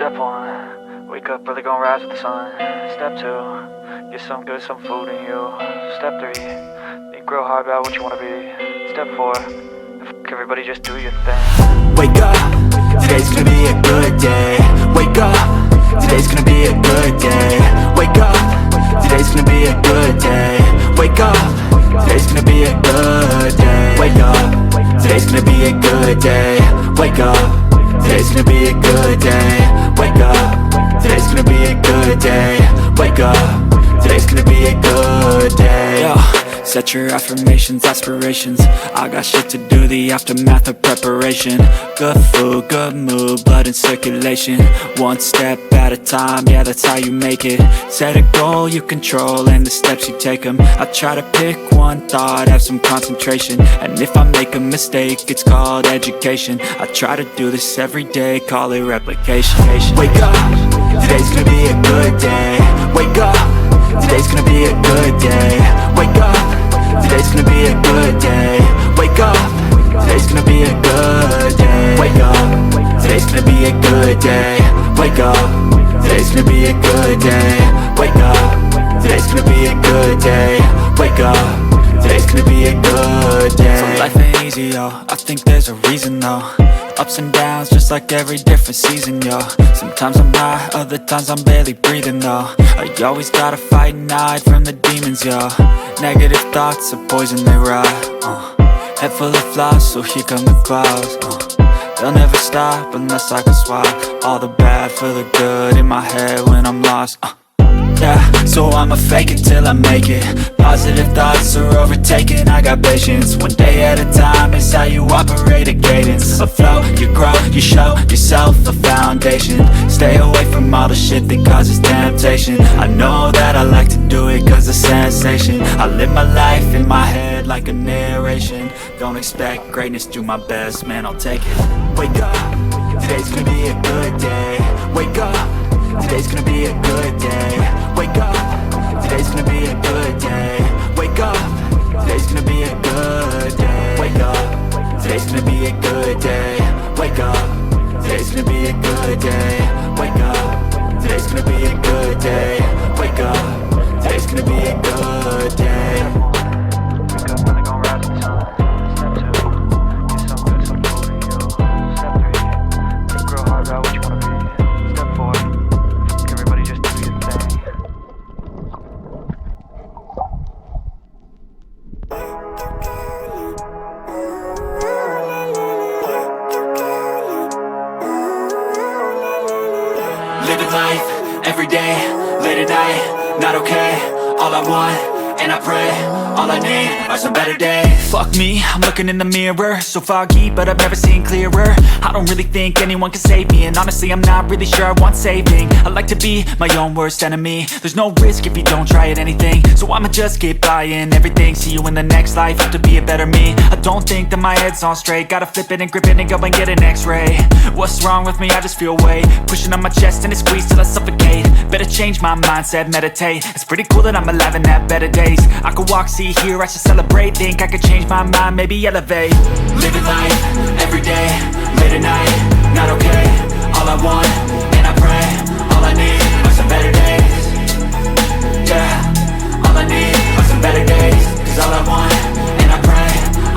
Step 1, wake up early, gonna rise with the sun. Step 2, get some good, some food in you. Step 3, think real hard about what you wanna be. Step 4, fuck everybody, just do your thing. Wake up, today's gonna be a good day. Wake up, today's gonna be a good day. Wake up, today's gonna be a good day. Wake up, today's gonna be a good day. Wake up, today's gonna be a good day. Wake up, today's gonna be a good day. Wake up, today's gonna be a good day. Wake up, today's gonna be a good day. Yo, set your affirmations, aspirations. I got shit to do, the aftermath of preparation. Good food, good mood, blood in circulation. One step at a time, yeah, that's how you make it. Set a goal you control and the steps you take them. I try to pick one thought, have some concentration. And if I make a mistake, it's called education. I try to do this every day, call it replication. Wake up, today's gonna be a good day. Wake up, today's gonna be a good day. Wake up, today's gonna be a good day. Wake up, today's gonna be a good day. Wake up, today's gonna be a good day. Wake up, today's gonna be a good day. Wake up, today's gonna be a good day. Wake up, today's gonna be a good day. So life ain't easy, yo, I think there's a reason though. Ups and downs, just like every different season, yo. Sometimes I'm high, other times I'm barely breathing, though. I always gotta fight and hide from the demons, yo. Negative thoughts are poison, they rot. Head full of flies, so here come the clouds. They'll never stop unless I can swap all the bad for the good in my head when I'm lost. Yeah, so I'ma fake it till I make it. Positive thoughts are overtaken, I got patience. One day at a time is how you operate a cadence. A flow, you grow, you show yourself a foundation. Stay away from all the shit that causes temptation. I know that I like to do it cause it's sensation. I live my life in my head like a narration. Don't expect greatness, do my best, man, I'll take it. Wake up, today's gonna be a good day. Wake up, today's gonna be a good day. Wake up, today's gonna be a good day. Wake up, today's gonna be a good day. Wake up, today's gonna be a good day. Wake up, today's gonna be a good day. Wake up, today's gonna be a good day. Wake up, today's gonna be a good day. Wake up early, gonna rise with the sun. Step 2, get some good, some food in you. Step 3, think real hard about what you wanna be. Step 4, fuck everybody, just do your thing. Living life, every day, late at night, not okay. All I want, and I pray, all I need are some better days. Fuck me, I'm looking in the mirror, so foggy, but I've never seen clearer. I don't really think anyone can save me, and honestly I'm not really sure I want saving. I like to be my own worst enemy. There's no risk if you don't try at anything, so I'ma just keep buying everything. See you in the next life, have to be a better me. I don't think that my head's on straight, gotta flip it and grip it and go and get an x-ray. What's wrong with me? I just feel weight pushing on my chest and it squeezes till I suffocate. Better change my mindset, meditate. It's pretty cool that I'm alive and have better days. I could walk, see, hear, I should celebrate. Think I could change my mind, maybe elevate. Living life, every day, late at night, not okay. All I want, and I pray, all I need are some better days. Yeah, all I need are some better days. Cause all I want, and I pray,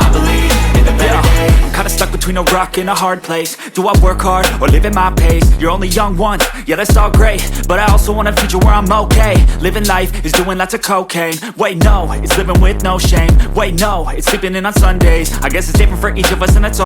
I believe in the better days. I'm kinda stuck between a rock and a hard place. Do I work hard or live at my pace? You're only young once, yeah that's all great, but I also want a future where I'm okay. Living life is doing lots of cocaine. Wait no, it's living with no shame. Wait no, it's sleeping in on Sundays. I guess it's different for each of us and that's